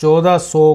1400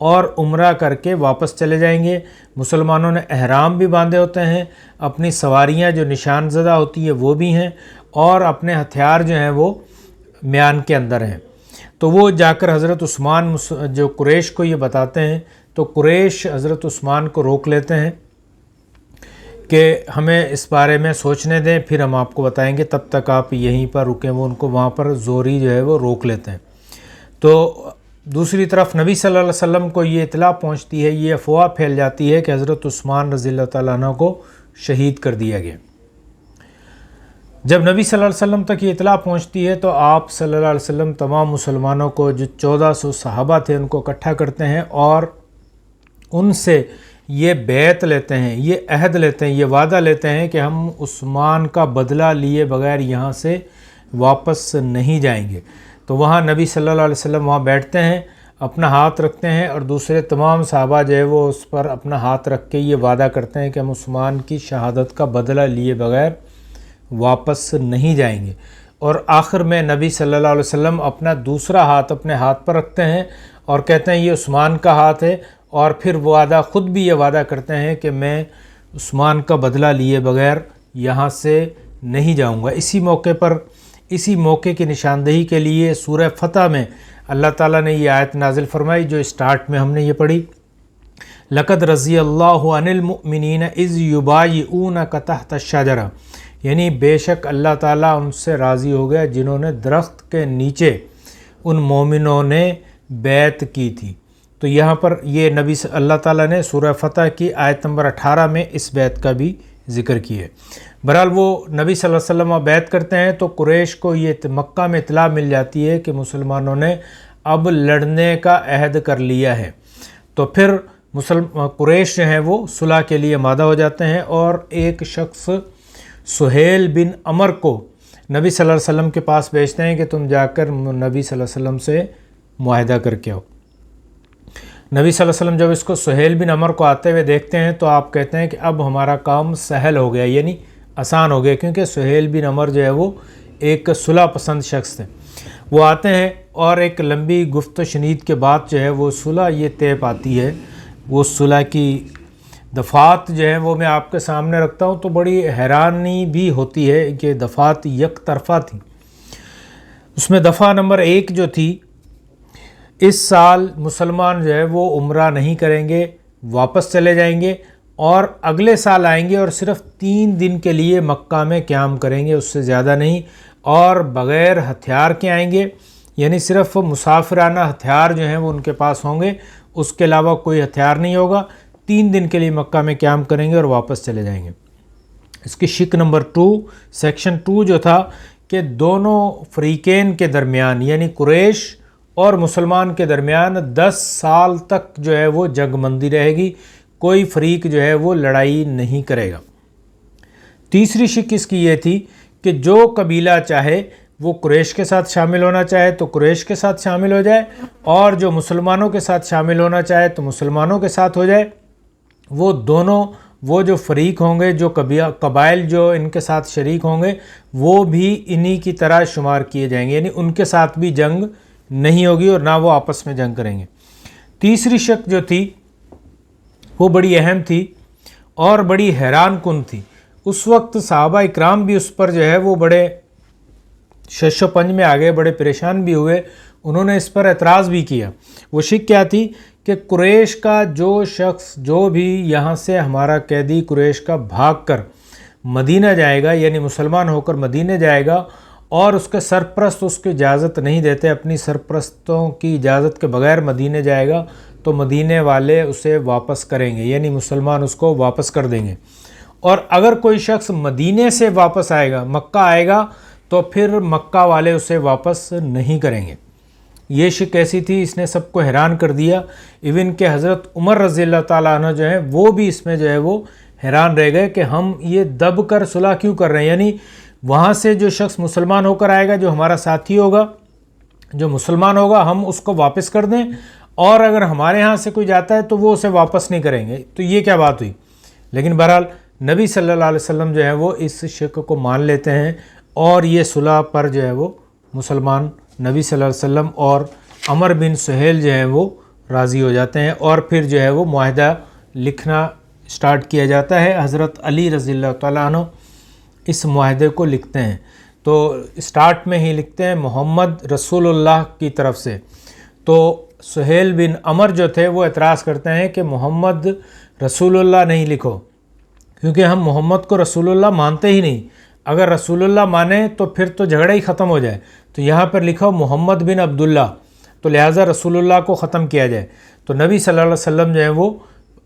اور عمرہ کر کے واپس چلے جائیں گے۔ مسلمانوں نے احرام بھی باندھے ہوتے ہیں، اپنی سواریاں جو نشان زدہ ہوتی ہے وہ بھی ہیں، اور اپنے ہتھیار جو ہیں وہ میان کے اندر ہیں۔ تو وہ جا کر حضرت عثمان جو قریش کو یہ بتاتے ہیں، تو قریش حضرت عثمان کو روک لیتے ہیں کہ ہمیں اس بارے میں سوچنے دیں، پھر ہم آپ کو بتائیں گے، تب تک آپ یہیں پر رکیں۔ وہ ان کو وہاں پر زوری جو ہے وہ روک لیتے ہیں۔ تو دوسری طرف نبی صلی اللہ علیہ وسلم کو یہ اطلاع پہنچتی ہے، یہ افواہ پھیل جاتی ہے کہ حضرت عثمان رضی اللہ تعالیٰ عنہ کو شہید کر دیا گیا۔ جب نبی صلی اللہ علیہ وسلم تک یہ اطلاع پہنچتی ہے تو آپ صلی اللہ علیہ وسلم تمام مسلمانوں کو، جو 1400 صحابہ تھے، ان کو اکٹھا کرتے ہیں اور ان سے یہ بیعت لیتے ہیں، یہ عہد لیتے ہیں، یہ وعدہ لیتے ہیں کہ ہم عثمان کا بدلہ لیے بغیر یہاں سے واپس نہیں جائیں گے۔ تو وہاں نبی صلی اللہ علیہ وسلم وہاں بیٹھتے ہیں، اپنا ہاتھ رکھتے ہیں، اور دوسرے تمام صحابہ جو ہے وہ اس پر اپنا ہاتھ رکھ کے یہ وعدہ کرتے ہیں کہ ہم عثمان کی شہادت کا بدلہ لیے بغیر واپس نہیں جائیں گے۔ اور آخر میں نبی صلی اللہ علیہ وسلم اپنا دوسرا ہاتھ اپنے ہاتھ پر رکھتے ہیں اور کہتے ہیں یہ عثمان کا ہاتھ ہے، اور پھر وعدہ خود بھی یہ وعدہ کرتے ہیں کہ میں عثمان کا بدلہ لیے بغیر یہاں سے نہیں جاؤں گا۔ اسی موقع کی نشاندہی کے لیے سورہ فتح میں اللہ تعالیٰ نے یہ آیت نازل فرمائی جو اسٹارٹ میں ہم نے یہ پڑھی، لَقَدْ رَضِيَ اللَّهُ عَنِ الْمُؤْمِنِينَ إِذْ يُبَايِعُونَكَ تَحْتَ الشَّجَرَةِ، یعنی بے شک اللہ تعالیٰ ان سے راضی ہو گیا جنہوں نے درخت کے نیچے ان مومنوں نے بیعت کی تھی۔ تو یہاں پر یہ اللہ تعالیٰ نے سورہ فتح کی آیت نمبر 18 میں اس بیعت کا بھی ذکر کیا ہے۔ بہرحال وہ نبی صلی اللہ علیہ وسلم بیعت کرتے ہیں تو قریش کو یہ مکہ میں اطلاع مل جاتی ہے کہ مسلمانوں نے اب لڑنے کا عہد کر لیا ہے۔ تو پھر قریش جو ہیں وہ صلح کے لیے آمادہ ہو جاتے ہیں، اور ایک شخص سہیل بن عمر کو نبی صلی اللہ علیہ وسلم کے پاس بھیجتے ہیں کہ تم جا کر نبی صلی اللہ علیہ وسلم سے معاہدہ کر کے آؤ۔ نبی صلی اللہ علیہ وسلم جب اس کو سہیل بن عمر کو آتے ہوئے دیکھتے ہیں تو آپ کہتے ہیں کہ اب ہمارا کام سہل ہو گیا، یعنی آسان ہو گیا، کیونکہ سہیل بن عمر جو ہے وہ ایک صلح پسند شخص تھے۔ وہ آتے ہیں اور ایک لمبی گفت و شنید کے بعد جو ہے وہ صلح یہ طے پاتی ہے۔ وہ صلح کی دفعات جو ہیں وہ میں آپ کے سامنے رکھتا ہوں تو بڑی حیرانی بھی ہوتی ہے کہ دفعات یک طرفہ تھیں۔ اس میں دفعہ نمبر 1 جو تھی، اس سال مسلمان جو ہے وہ عمرہ نہیں کریں گے، واپس چلے جائیں گے، اور اگلے سال آئیں گے اور صرف 3 دن کے لیے مکہ میں قیام کریں گے، اس سے زیادہ نہیں، اور بغیر ہتھیار کے آئیں گے، یعنی صرف مسافرانہ ہتھیار جو ہیں وہ ان کے پاس ہوں گے، اس کے علاوہ کوئی ہتھیار نہیں ہوگا۔ 3 دن کے لیے مکہ میں قیام کریں گے اور واپس چلے جائیں گے۔ اس کی شق نمبر 2 سیکشن 2 جو تھا کہ دونوں فریقین کے درمیان، یعنی قریش اور مسلمان کے درمیان 10 سال تک جو ہے وہ جنگ بندی رہے گی، کوئی فریق جو ہے وہ لڑائی نہیں کرے گا۔ تیسری شق اس کی یہ تھی کہ جو قبیلہ چاہے وہ قریش کے ساتھ شامل ہونا چاہے تو قریش کے ساتھ شامل ہو جائے، اور جو مسلمانوں کے ساتھ شامل ہونا چاہے تو مسلمانوں کے ساتھ ہو جائے۔ وہ جو فریق ہوں گے، جو قبائل جو ان کے ساتھ شریک ہوں گے، وہ بھی انہی کی طرح شمار کیے جائیں گے، یعنی ان کے ساتھ بھی جنگ نہیں ہوگی اور نہ وہ آپس میں جنگ کریں گے۔ تیسری شق جو تھی وہ بڑی اہم تھی اور بڑی حیران کن تھی۔ اس وقت صحابہ اکرام بھی اس پر جو ہے وہ بڑے شش و پنج میں آگئے، بڑے پریشان بھی ہوئے، انہوں نے اس پر اعتراض بھی کیا۔ وہ شق کیا تھی کہ قریش کا جو شخص جو بھی یہاں سے ہمارا قیدی قریش کا بھاگ کر مدینہ جائے گا، یعنی مسلمان ہو کر مدینہ جائے گا، اور اس کے سرپرست اس کی اجازت نہیں دیتے، اپنی سرپرستوں کی اجازت کے بغیر مدینہ جائے گا، تو مدینہ والے اسے واپس کریں گے، یعنی مسلمان اس کو واپس کر دیں گے۔ اور اگر کوئی شخص مدینہ سے واپس آئے گا، مکہ آئے گا، تو پھر مکہ والے اسے واپس نہیں کریں گے۔ یہ شک ایسی تھی، اس نے سب کو حیران کر دیا، ایون کہ حضرت عمر رضی اللہ تعالیٰ عنہ جو ہیں وہ بھی اس میں جو ہے وہ حیران رہ گئے کہ ہم یہ دب کر صلح کیوں کر رہے ہیں، یعنی وہاں سے جو شخص مسلمان ہو کر آئے گا، جو ہمارا ساتھی ہوگا، جو مسلمان ہوگا، ہم اس کو واپس کر دیں، اور اگر ہمارے ہاں سے کوئی جاتا ہے تو وہ اسے واپس نہیں کریں گے۔ تو یہ کیا بات ہوئی؟ لیکن بہرحال نبی صلی اللہ علیہ وسلم جو ہے وہ اس شک کو مان لیتے ہیں، اور یہ صلح پر جو ہے وہ مسلمان نبی صلی اللہ علیہ وسلم اور عمر بن سہیل جو ہیں وہ راضی ہو جاتے ہیں اور پھر جو ہے وہ معاہدہ لکھنا سٹارٹ کیا جاتا ہے۔ حضرت علی رضی اللہ تعالیٰ عنہ اس معاہدے کو لکھتے ہیں، تو سٹارٹ میں ہی لکھتے ہیں محمد رسول اللہ کی طرف سے۔ تو سہیل بن عمر جو تھے وہ اعتراض کرتے ہیں کہ محمد رسول اللہ نہیں لکھو، کیونکہ ہم محمد کو رسول اللہ مانتے ہی نہیں، اگر رسول اللہ مانیں تو پھر تو جھگڑا ہی ختم ہو جائے، تو یہاں پر لکھو محمد بن عبداللہ، تو لہٰذا رسول اللہ کو ختم کیا جائے۔ تو نبی صلی اللہ علیہ وسلم جو ہے وہ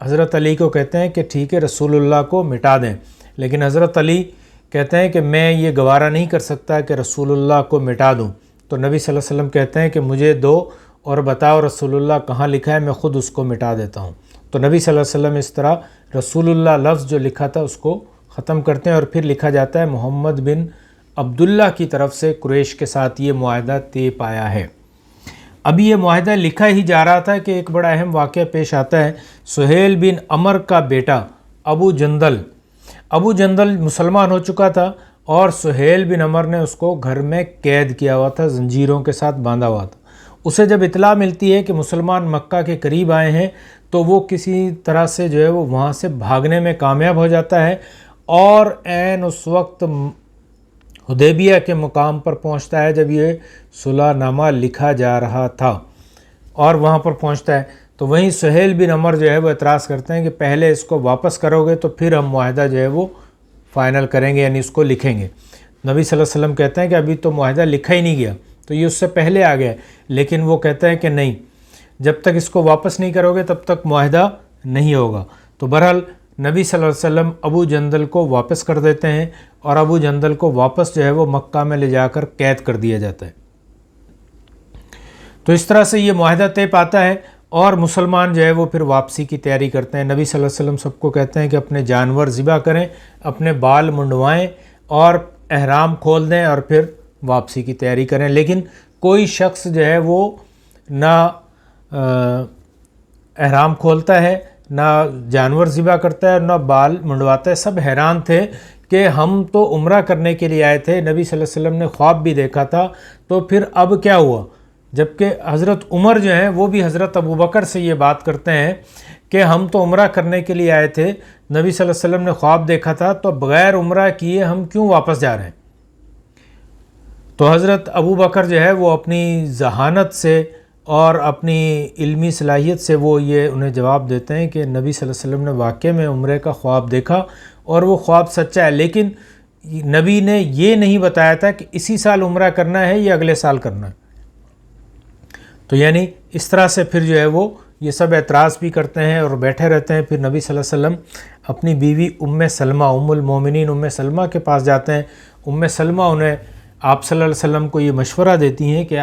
حضرت علی کو کہتے ہیں کہ ٹھیک ہے رسول اللہ کو مٹا دیں، لیکن حضرت علی کہتے ہیں کہ میں یہ گوارہ نہیں کر سکتا کہ رسول اللہ کو مٹا دوں۔ تو نبی صلی اللہ علیہ وسلم کہتے ہیں کہ مجھے دو اور بتاؤ رسول اللہ کہاں لکھا ہے، میں خود اس کو مٹا دیتا ہوں۔ تو نبی صلی اللہ علیہ وسلم اس طرح رسول اللہ لفظ جو لکھا تھا اس کو ختم کرتے ہیں، اور پھر لکھا جاتا ہے محمد بن عبداللہ کی طرف سے قریش کے ساتھ یہ معاہدہ طے پایا ہے۔ ابھی یہ معاہدہ لکھا ہی جا رہا تھا کہ ایک بڑا اہم واقعہ پیش آتا ہے۔ سہیل بن عمر کا بیٹا ابو جندل مسلمان ہو چکا تھا، اور سہیل بن عمر نے اس کو گھر میں قید کیا ہوا تھا، زنجیروں کے ساتھ باندھا ہوا تھا۔ اسے جب اطلاع ملتی ہے کہ مسلمان مکہ کے قریب آئے ہیں تو وہ کسی طرح سے جو ہے وہ وہاں سے بھاگنے میں کامیاب ہو جاتا ہے، اور عین اس وقت حدیبیہ کے مقام پر پہنچتا ہے جب یہ صلح نامہ لکھا جا رہا تھا، اور وہاں پر پہنچتا ہے تو وہیں سہیل بن عمر جو ہے وہ اعتراض کرتے ہیں کہ پہلے اس کو واپس کرو گے تو پھر ہم معاہدہ جو ہے وہ فائنل کریں گے، یعنی اس کو لکھیں گے۔ نبی صلی اللہ علیہ وسلم کہتے ہیں کہ ابھی تو معاہدہ لکھا ہی نہیں گیا، تو یہ اس سے پہلے آ گیا، لیکن وہ کہتے ہیں کہ نہیں، جب تک اس کو واپس نہیں کرو گے تب تک معاہدہ نہیں ہوگا۔ تو بہرحال نبی صلی اللہ علیہ وسلم ابو جندل کو واپس کر دیتے ہیں، اور ابو جندل کو واپس جو ہے وہ مکہ میں لے جا کر قید کر دیا جاتا ہے۔ تو اس طرح سے یہ معاہدہ طے پاتا ہے، اور مسلمان جو ہے وہ پھر واپسی کی تیاری کرتے ہیں۔ نبی صلی اللہ علیہ وسلم سب کو کہتے ہیں کہ اپنے جانور ذبح کریں، اپنے بال منڈوائیں اور احرام کھول دیں، اور پھر واپسی کی تیاری کریں۔ لیکن کوئی شخص جو ہے وہ نہ احرام کھولتا ہے، نہ جانور ذبح کرتا ہے، نہ بال منڈواتا ہے۔ سب حیران تھے کہ ہم تو عمرہ کرنے کے لیے آئے تھے، نبی صلی اللہ علیہ وسلم نے خواب بھی دیکھا تھا، تو پھر اب کیا ہوا؟ جبکہ حضرت عمر جو ہیں وہ بھی حضرت ابوبکر سے یہ بات کرتے ہیں کہ ہم تو عمرہ کرنے کے لیے آئے تھے، نبی صلی اللہ علیہ وسلم نے خواب دیکھا تھا، تو بغیر عمرہ کیے ہم کیوں واپس جا رہے ہیں؟ تو حضرت ابوبکر جو ہے وہ اپنی ذہانت سے اور اپنی علمی صلاحیت سے وہ یہ انہیں جواب دیتے ہیں کہ نبی صلی اللہ علیہ وسلم نے واقعے میں عمرے کا خواب دیکھا، اور وہ خواب سچا ہے، لیکن نبی نے یہ نہیں بتایا تھا کہ اسی سال عمرہ کرنا ہے یا اگلے سال کرنا ہے۔ تو یعنی اس طرح سے پھر جو ہے وہ یہ سب اعتراض بھی کرتے ہیں اور بیٹھے رہتے ہیں۔ پھر نبی صلی اللہ علیہ وسلم اپنی بیوی ام سلمہ، ام المومنین ام سلمہ کے پاس جاتے ہیں۔ ام سلمہ انہیں آپ صلی اللہ علیہ وسلم کو یہ مشورہ دیتی ہیں کہ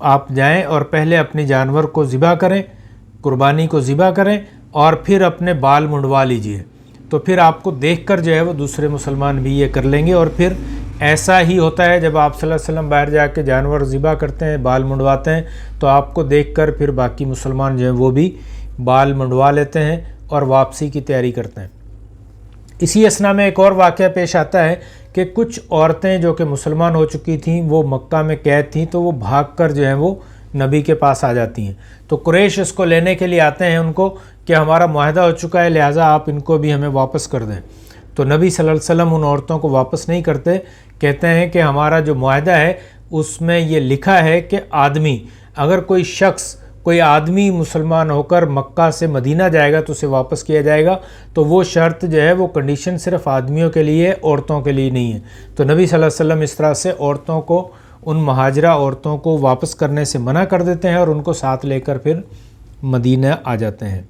آپ جائیں اور پہلے اپنے جانور کو ذبح کریں، قربانی کو ذبح کریں، اور پھر اپنے بال منڈوا لیجئے، تو پھر آپ کو دیکھ کر جو ہے وہ دوسرے مسلمان بھی یہ کر لیں گے۔ اور پھر ایسا ہی ہوتا ہے جب آپ صلی اللہ علیہ وسلم باہر جا کے جانور ذبح کرتے ہیں، بال منڈواتے ہیں، تو آپ کو دیکھ کر پھر باقی مسلمان جو ہیں وہ بھی بال منڈوا لیتے ہیں اور واپسی کی تیاری کرتے ہیں۔ اسی اثنا میں ایک اور واقعہ پیش آتا ہے کہ کچھ عورتیں جو کہ مسلمان ہو چکی تھیں، وہ مکہ میں قید تھیں، تو وہ بھاگ کر جو ہیں وہ نبی کے پاس آ جاتی ہیں۔ تو قریش اس کو لینے کے لیے آتے ہیں ان کو کہ ہمارا معاہدہ ہو چکا ہے، لہٰذا آپ ان کو بھی ہمیں واپس کر دیں۔ تو نبی صلی اللہ علیہ وسلم ان عورتوں کو واپس نہیں کرتے، کہتے ہیں کہ ہمارا جو معاہدہ ہے اس میں یہ لکھا ہے کہ اگر کوئی آدمی مسلمان ہو کر مکہ سے مدینہ جائے گا تو اسے واپس کیا جائے گا، تو وہ شرط جو ہے وہ کنڈیشن صرف آدمیوں کے لیے، عورتوں کے لیے نہیں ہے۔ تو نبی صلی اللہ علیہ وسلم اس طرح سے عورتوں کو، ان مہاجرہ عورتوں کو واپس کرنے سے منع کر دیتے ہیں، اور ان کو ساتھ لے کر پھر مدینہ آ جاتے ہیں۔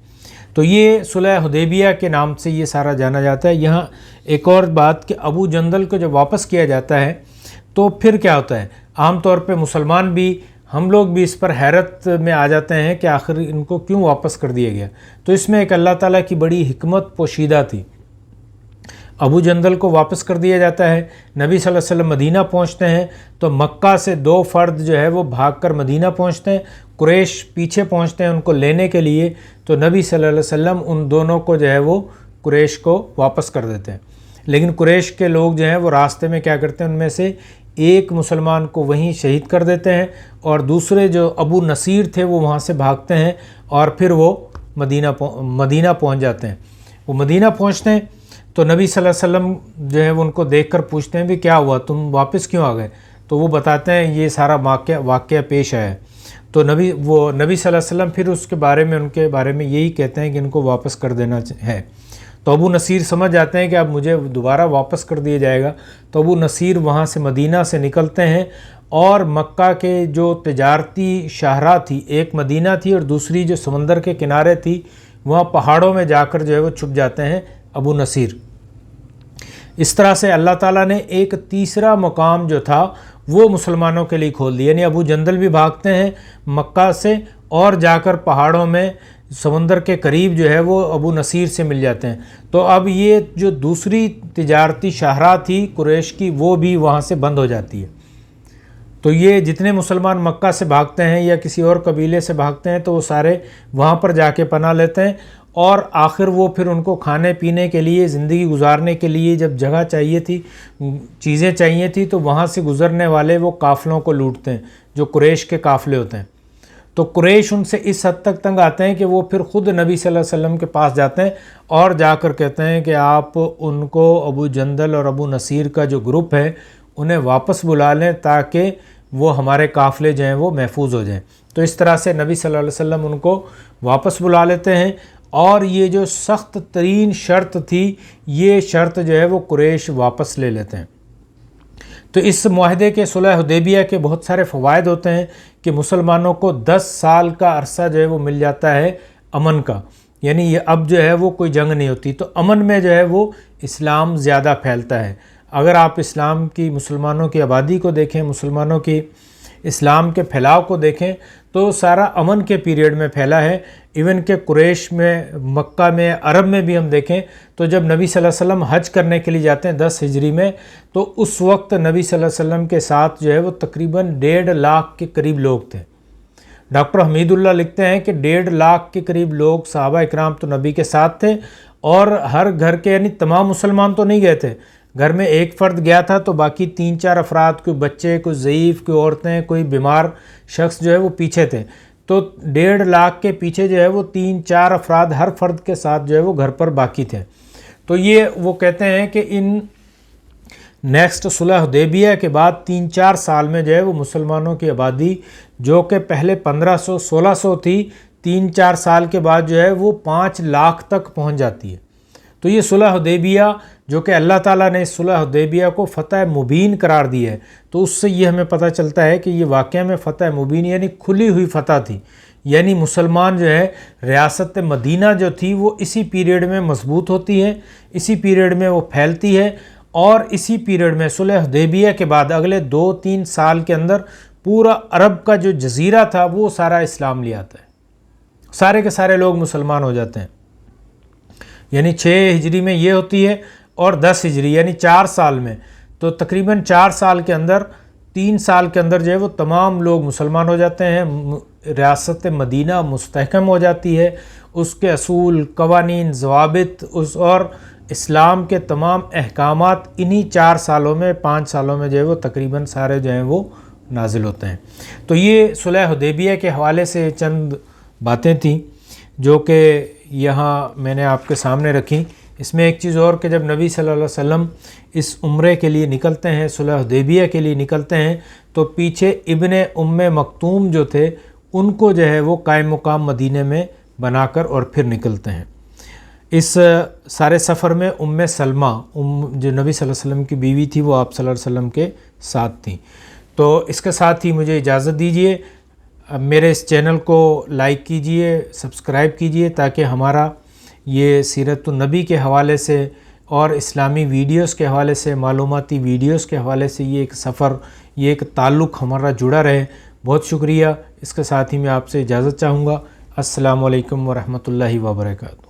تو یہ صلح حدیبیہ کے نام سے یہ سارا جانا جاتا ہے۔ یہاں ایک اور بات کہ ابو جندل کو جب واپس کیا جاتا ہے تو پھر کیا ہوتا ہے؟ عام طور پہ مسلمان بھی، ہم لوگ بھی اس پر حیرت میں آ جاتے ہیں کہ آخر ان کو کیوں واپس کر دیا گیا۔ تو اس میں ایک اللہ تعالیٰ کی بڑی حکمت پوشیدہ تھی۔ ابو جندل کو واپس کر دیا جاتا ہے، نبی صلی اللہ علیہ وسلم مدینہ پہنچتے ہیں، تو مکہ سے 2 فرد جو ہے وہ بھاگ کر مدینہ پہنچتے ہیں، قریش پیچھے پہنچتے ہیں ان کو لینے کے لیے، تو نبی صلی اللہ علیہ وسلم ان دونوں کو جو ہے وہ قریش کو واپس کر دیتے ہیں۔ لیکن قریش کے لوگ جو ہیں وہ راستے میں کیا کرتے ہیں، ان میں سے ایک مسلمان کو وہیں شہید کر دیتے ہیں اور دوسرے جو ابو نصیر تھے وہ وہاں سے بھاگتے ہیں اور پھر وہ مدینہ پہنچ جاتے ہیں۔ وہ مدینہ پہنچتے ہیں تو نبی صلی اللہ علیہ وسلم جو ہے وہ ان کو دیکھ کر پوچھتے ہیں بھی کیا ہوا، تم واپس کیوں آ گئے؟ تو وہ بتاتے ہیں یہ سارا واقعہ پیش آیا ہے۔ تو نبی صلی اللہ علیہ وسلم پھر اس کے بارے میں ان کے بارے میں یہی کہتے ہیں کہ ان کو واپس کر دینا ہے۔ تو ابو نصیر سمجھ جاتے ہیں کہ اب مجھے دوبارہ واپس کر دیا جائے گا، تو ابو نصیر وہاں سے مدینہ سے نکلتے ہیں اور مکہ کے جو تجارتی شاہراہ تھی، ایک مدینہ تھی اور دوسری جو سمندر کے کنارے تھی، وہاں پہاڑوں میں جا کر جو ہے وہ چھپ جاتے ہیں ابو نصیر۔ اس طرح سے اللہ تعالیٰ نے ایک تیسرا مقام جو تھا وہ مسلمانوں کے لیے کھول دیا، یعنی ابو جندل بھی بھاگتے ہیں مکہ سے اور جا کر پہاڑوں میں سمندر کے قریب جو ہے وہ ابو نصیر سے مل جاتے ہیں۔ تو اب یہ جو دوسری تجارتی شاہراہ تھی قریش کی وہ بھی وہاں سے بند ہو جاتی ہے۔ تو یہ جتنے مسلمان مکہ سے بھاگتے ہیں یا کسی اور قبیلے سے بھاگتے ہیں تو وہ سارے وہاں پر جا کے پناہ لیتے ہیں، اور آخر وہ پھر ان کو کھانے پینے کے لیے، زندگی گزارنے کے لیے جب جگہ چاہیے تھی، چیزیں چاہیے تھی، تو وہاں سے گزرنے والے وہ قافلوں کو لوٹتے ہیں جو قریش کے قافلے ہوتے ہیں۔ تو قریش ان سے اس حد تک تنگ آتے ہیں کہ وہ پھر خود نبی صلی اللہ علیہ وسلم کے پاس جاتے ہیں اور جا کر کہتے ہیں کہ آپ ان کو ابو جندل اور ابو نصیر کا جو گروپ ہے انہیں واپس بلا لیں تاکہ وہ ہمارے قافلے جو ہیں وہ محفوظ ہو جائیں۔ تو اس طرح سے نبی صلی اللہ علیہ وسلم ان کو واپس بلا لیتے ہیں، اور یہ جو سخت ترین شرط تھی یہ شرط جو ہے وہ قریش واپس لے لیتے ہیں۔ تو اس معاہدے کے صلح حدیبیہ کے بہت سارے فوائد ہوتے ہیں کہ مسلمانوں کو 10 سال کا عرصہ جو ہے وہ مل جاتا ہے امن کا، یعنی یہ اب جو ہے وہ کوئی جنگ نہیں ہوتی، تو امن میں جو ہے وہ اسلام زیادہ پھیلتا ہے۔ اگر آپ اسلام کی، مسلمانوں کی آبادی کو دیکھیں، مسلمانوں کی اسلام کے پھیلاؤ کو دیکھیں تو سارا امن کے پیریڈ میں پھیلا ہے۔ ایون کہ قریش میں، مکہ میں، عرب میں بھی ہم دیکھیں تو جب نبی صلی اللہ علیہ وسلم حج کرنے کے لیے جاتے ہیں 10 ہجری میں، تو اس وقت نبی صلی اللہ علیہ وسلم کے ساتھ جو ہے وہ تقریباً 1.5 لاکھ کے قریب لوگ تھے۔ ڈاکٹر حمید اللہ لکھتے ہیں کہ 1.5 لاکھ کے قریب لوگ، صحابہ اکرام تو نبی کے ساتھ تھے، اور ہر گھر کے، یعنی تمام مسلمان تو نہیں گئے تھے، گھر میں ایک فرد گیا تھا تو باقی 3-4 افراد، کوئی بچے، کوئی ضعیف، کوئی عورتیں، کوئی بیمار شخص جو ہے وہ پیچھے تھے۔ تو 1.5 لاکھ کے پیچھے جو ہے وہ 3-4 افراد ہر فرد کے ساتھ جو ہے وہ گھر پر باقی تھے۔ تو یہ وہ کہتے ہیں کہ ان نیکسٹ صلح حدیبیہ کے بعد 3-4 سال میں جو ہے وہ مسلمانوں کی آبادی جو کہ پہلے 1500-1600 تھی، 3-4 سال کے بعد جو ہے وہ 5 لاکھ تک پہنچ جاتی ہے۔ تو یہ صلح حدیبیہ جو کہ اللہ تعالیٰ نے اس صلح حدیبیہ کو فتح مبین قرار دی ہے، تو اس سے یہ ہمیں پتہ چلتا ہے کہ یہ واقعہ میں فتح مبین یعنی کھلی ہوئی فتح تھی، یعنی مسلمان جو ہے ریاست مدینہ جو تھی وہ اسی پیریڈ میں مضبوط ہوتی ہے، اسی پیریڈ میں وہ پھیلتی ہے، اور اسی پیریڈ میں صلح حدیبیہ کے بعد اگلے 2-3 سال کے اندر پورا عرب کا جو جزیرہ تھا وہ سارا اسلام لے آتا ہے، سارے کے سارے لوگ مسلمان ہو جاتے ہیں۔ یعنی 6 ہجری میں یہ ہوتی ہے اور 10 ہجری یعنی 4 سال میں، تو تقریباً 4 سال کے اندر، 3 سال کے اندر جو ہے وہ تمام لوگ مسلمان ہو جاتے ہیں، ریاست مدینہ مستحکم ہو جاتی ہے، اس کے اصول، قوانین، ضوابط اور اسلام کے تمام احکامات انہی 4 سالوں میں، 5 سالوں میں جو ہے وہ تقریباً سارے جو ہیں وہ نازل ہوتے ہیں۔ تو یہ صلح حدیبیہ کے حوالے سے چند باتیں تھیں جو کہ یہاں میں نے آپ کے سامنے رکھی۔ اس میں ایک چیز اور کہ جب نبی صلی اللہ علیہ وسلم اس عمرے کے لیے نکلتے ہیں، صلح حدیبیہ کے لیے نکلتے ہیں، تو پیچھے ابن ام مکتوم جو تھے ان کو جو ہے وہ قائم مقام مدینے میں بنا کر اور پھر نکلتے ہیں۔ اس سارے سفر میں ام سلمہ، جو نبی صلی اللہ علیہ وسلم کی بیوی تھی، وہ آپ صلی اللہ علیہ وسلم کے ساتھ تھیں۔ تو اس کے ساتھ ہی مجھے اجازت دیجیے، میرے اس چینل کو لائک کیجئے، سبسکرائب کیجئے، تاکہ ہمارا یہ سیرت النبی کے حوالے سے اور اسلامی ویڈیوز کے حوالے سے، معلوماتی ویڈیوز کے حوالے سے یہ ایک سفر، یہ ایک تعلق ہمارا جڑا رہے۔ بہت شکریہ۔ اس کے ساتھ ہی میں آپ سے اجازت چاہوں گا۔ السلام علیکم ورحمۃ اللہ وبرکاتہ۔